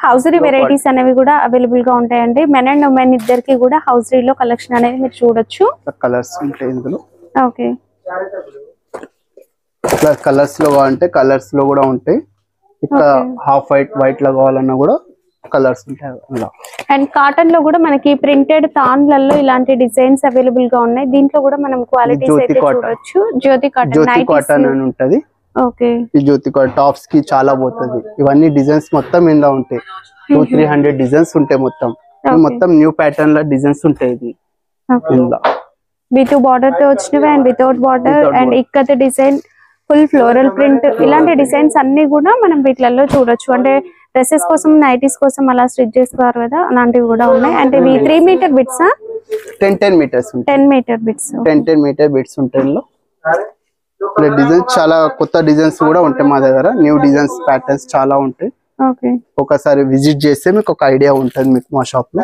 హౌజరీ వెరైటీస్ అనేవి కూడా అవైలబుల్ గా ఉంటాయండి. మెన్ అండ్ ఉమెన్ ఇద్దరికి కూడా హౌజరీలో కలెక్షన్ అనేది మీరు చూడొచ్చు. కలర్స్ ఉంటాయి ఇందులో. ఓకే, ఇట్లా కలర్స్ లో కావాలంటే కలర్స్ లో కూడా ఉంటాయి. ఇక్కడ హాఫ్ వైట్ లో కావాలన్నా కూడా కలర్స్ ఉంటాయి. అండ్ కాటన్ లో కూడా మనకి ప్రింటెడ్ తాన్లలో ఇలాంటి డిజైన్స్ అవైలబుల్ గా ఉన్నాయి. దీంట్లో కూడా మనం క్వాలిటీస్ అయితే చూడొచ్చు. జ్యోతి కాటన్ అని ఉంటది. ఓకే, ఈ జ్యోతి కాటన్ టాప్స్ కి చాలా పోతుంది. ఇవన్నీ డిజైన్స్ మొత్తం ఇందులో ఉంటాయి. 200-300 డిజైన్స్ ఉంటాయి మొత్తం. మొత్తం న్యూ ప్యాటర్న్ లో డిజైన్స్ ఉంటాయి. ఇది ఇందులో విత్ బార్డర్ తో వచ్చినవి and without border and ఇక్కత design, full floral print, ఇలాంటి డిజైన్స్ అన్ని కూడా మనం వీటిలలో చూడొచ్చు. అంటే డ్రెస్సెస్ కోసం, నైటీస్ కోసం అలా స్టిచ్ చేస్తారు కదా, అలాంటివి కూడా ఉన్నాయి. అంటే 3 metre bits 10 metres 10 metre bits 10 metre bits ఉంటాయి. డిజైన్స్ చాలా కొత్త డిజైన్స్ కూడా ఉంటాయి మా దగ్గర. న్యూ డిజైన్స్ ప్యాటర్న్స్ చాలా ఉంటాయి. ఒకసారి విజిట్ చేస్తే మీకు ఒక ఐడియా ఉంటుంది మీకు మా షాప్ లో.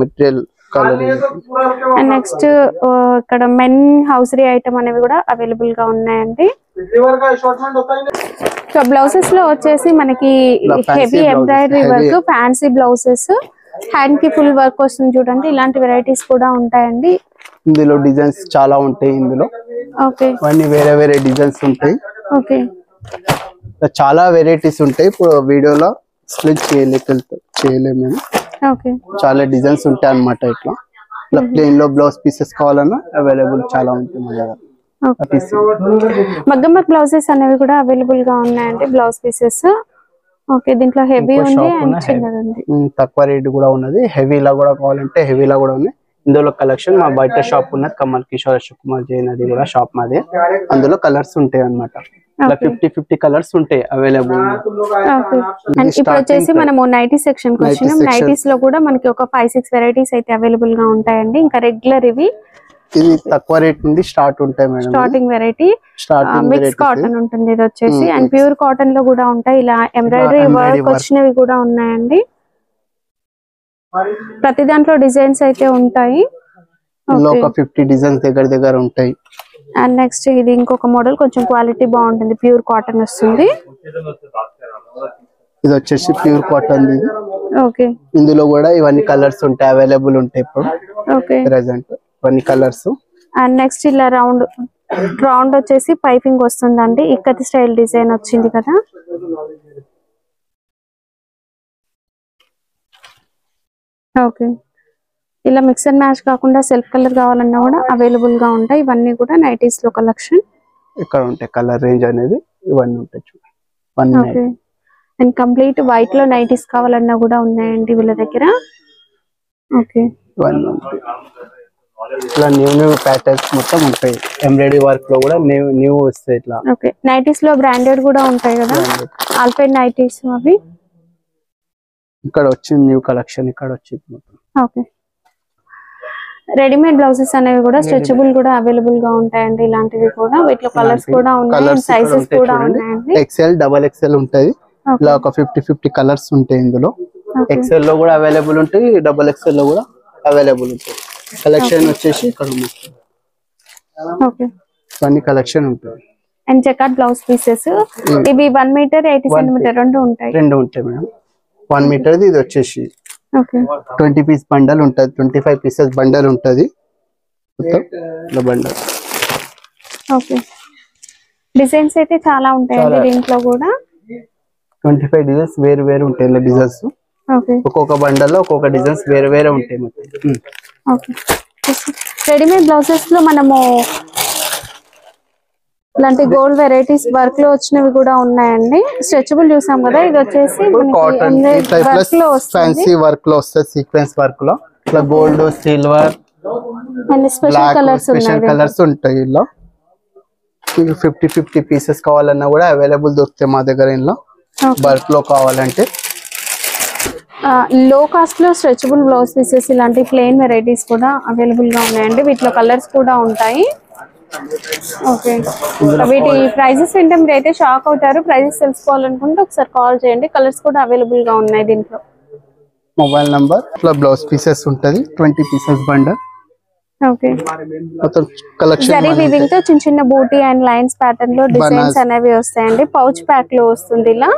Material colour. అండ్ నెక్స్ట్ ఇక్కడ మెన్ హౌసరీ ఐటమ్ అనేవి కూడా అవైలబుల్ గా ఉన్నాయండి. సో బ్లౌజెస్ లో వచ్చేసి మనకి heavy embroidery work, fancy blouses, hand కి ఫుల్ వర్క్ వస్తుంది చూడండి. ఇలాంటి వెరైటీస్ కూడా ఉంటాయండి. ఇందులో డిజైన్స్ చాలా ఉంటాయి. ఇందులో అన్ని వేరే డిజైన్స్ ఉంటాయి. చాలా వెరైటీస్ ఉంటాయి. ఇప్పుడు వీడియోలో ఎక్స్ప్లెయిన్ చేయలేము. చాలా డిజైన్స్ ఉంటాయి అన్నమాట. ఇట్లా ప్లెయిన్ లో బ్లౌజ్ పీసెస్ కావాలన్నా అవైలబుల్ చాలా ఉంటాయి మా దగ్గర. మగ్గం వర్క్ బ్లౌజెస్ అనేవి కూడా అవైలబుల్ గా ఉన్నాయండి. Blouse pieces. ఓకే, దీంట్లో హెవీ ఉంది అండ్ చిన్నది ఉంది. తక్కువ రేట్ కూడా ఉన్నది. హెవీలా కూడా కావాలంటే హెవీలా కూడా ఉన్నాయి. ఇందులో కలెక్షన్ మా బయట షాప్ ఉన్నది కమల్ కిషోర్ అశోక్ కుమార్ జైన్, అది కూడా షాప్ మాదే. అందులో కలర్స్ ఉంటాయి అన్నమాట. ఇలా 50 కలర్స్ ఉంటాయి అవైలబుల్. ఇప్పుడు వచ్చేసి మనము నైటీ సెక్షన్ కి వచ్చినాం. నైటీస్ లో కూడా మనకి ఒక 5-6 వెరైటీస్ అయితే అవైలబుల్ గా ఉంటాయండి. ఇంకా రెగ్యులర్ ఇది తక్కువ రేట్ నుండి స్టార్ట్ ఉంటాయి madam. Starting variety mix cotton ఉంటుంది ఇది వచ్చేసి. అండ్ ప్యూర్ కాటన్ లో కూడా ఉంటాయి. ఇలా ఎంబ్రాయిడరీ వర్క్ వచ్చినవి కూడా ఉన్నాయండి. ప్రతి దాంట్లో డిజైన్స్ అయితే ఉంటాయి. ఒక 50 డిజైన్స్ దగ్గర ఉంటాయి. అండ్ నెక్స్ట్ ఇది ఇంకొక మోడల్, కొంచెం క్వాలిటీ బాగుంటుంది, ప్యూర్ కాటన్ వస్తుంది. ఇది వచ్చేసి ప్యూర్ కాటన్. ఓకే, ఇందులో కూడా ఇవన్నీ కలర్స్ ఉంటాయి అవైలబుల్ ఉంటాయి ఇప్పుడు. ఓకే, ప్రెజెంట్ ఇవన్నీ కలర్స్. అండ్ నెక్స్ట్ ఇలా రౌండ్ వచ్చేసి పైపింగ్ వస్తుందండి. ఇక్కతి స్టైల్ డిజైన్ వచ్చింది కదా. ఓకే, ఇలా మిక్స్ అండ్ మ్యాచ్ కాకుండా సెల్ఫ్ కలర్ కావాలన్నా కూడా అవైలబుల్ గా ఉంటాయి. ఇవన్నీ కూడా నైటీస్ లో కలెక్షన్. ఇక్కడ ఉంటాయి కలర్ రేంజ్ అనేది ఇవన్నీ ఉంటాయి చూడండి. అండ్ కంప్లీట్ వైట్ లో నైటీస్ కావాలన్నా కూడా ఉన్నాయండి వీళ్ళ దగ్గర. ఓకే, ఇవన్నీ ఉంటాయి. ఇట్లా న్యూ ప్యాటర్న్స్ మొత్తం ఉంటాయి. ఎంబ్రాయిడరీ వర్క్ లో కూడా న్యూ వస్తాయి ఇట్లా. ఓకే, నైటీస్ లో బ్రాండెడ్ కూడా ఉంటాయి కదా, ఆల్పైన్ నైటీస్ అవి. ఇక్కడ వచ్చింది న్యూ కలెక్షన్, ఇక్కడ వచ్చింది మొత్తం. ఓకే, రెడీమేడ్ బ్లౌజెస్ అనేవి కూడా స్ట్రెచబుల్ కూడా అవైలబుల్ గా ఉంటాయండి. ఇలాంటివి కూడా వీటిలో కలర్స్ కూడా ఉన్నాయి, సైజెస్ కూడా ఉన్నాయండి. XL, XXL ఉంటాయి. ఇలా ఒక 50 కలర్స్ ఉంటాయి ఇందులో. XL లో కూడా అవైలబుల్ ఉంటాయి, XXL లో కూడా అవైలబుల్ ఉంటాయి. కలెక్షన్ వచ్చేసి ఇక్కడ అన్ని కలెక్షన్ ఉంటుంది. అండ్ జకార్డ్ బ్లౌజ్ పీసెస్ ఇవి 1 మీటర్ 80 సెంటీమీటర్ రెండు ఉంటాయి మేడం. 1 మీటర్ ఇది వచ్చేసి 20 పీస్ బండల్ ఉంటది, 25 పీసెస్ బండల్ ఉంటది బండల్. ఓకే, డిజైన్స్ అయితే చాలా ఉంటాయండి దీంట్లో కూడా. 25 డిజైన్స్ వేరు ఉంటాయి ఇలా డిజైన్స్. ఒక్కొక్క బండల్ లో ఒక్కొక్క డిజైన్స్ వేరే ఉంటాయి మొత్తం. ఓకే, రెడీమేడ్ బ్లౌజెస్ లో మనము ఇలాంటి గోల్డ్ వెరైటీస్ వర్క్ లో వచ్చినవి కూడా ఉన్నాయండి. స్ట్రెచబుల్ చూసాం కదా, ఇది వచ్చేసి ఫ్యాన్సీ వర్క్ లో వస్తుంది, సీక్వెన్స్ వర్క్ లో. ఇట్లా గోల్డ్, సిల్వర్, స్పెషల్ కలర్స్ ఉంటాయి. ఇలా 50 పీసెస్ కావాలన్నా కూడా అవైలబుల్ దొరుకుతాయి మా దగ్గర. ఇలా వర్క్ లో కావాలంటే లో కాస్ట్ లో స్ట్రెచబుల్ బ్లౌజ్ పీసెస్ ఇలాంటి ప్లెయిన్ వెరైటీస్ కూడా అవైలబుల్ గా ఉన్నాయండి. వీటిలో కలర్స్ కూడా ఉంటాయి. ఓకే, వీటి ప్రైజెస్ వింటే మీరు అయితే షాక్ అవుతారు. ప్రైజెస్ తెలుసుకోవాలనుకుంటే ఒకసారి కాల్ చేయండి. కలర్స్ కూడా అవైలబుల్ గా ఉన్నాయి దీంట్లో. Mobile number. ఇట్లా బ్లౌజ్ పీసెస్ ఉంటది, 20 pieces bundle. Okay, collection zari weaving తో చిన్న బూటీ అండ్ లైన్స్ ప్యాటర్న్ లో డిజైన్స్ అనేవి వస్తాయండి. పౌచ్ ప్యాక్ లో వస్తుంది ఇలా.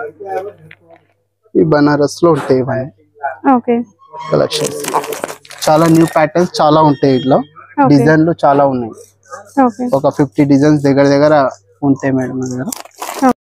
ఈ బనారస్ లో ఉంటాయి ఇవన్నీ. ఓకే, కలెక్షన్ చాలా న్యూ ప్యాటర్న్స్ చాలా ఉంటాయి. ఇట్లా డిజైన్లు చాలా ఉన్నాయి. ఒక 50 డిజైన్స్ దగ్గర ఉంటాయి మేడం దగ్గర.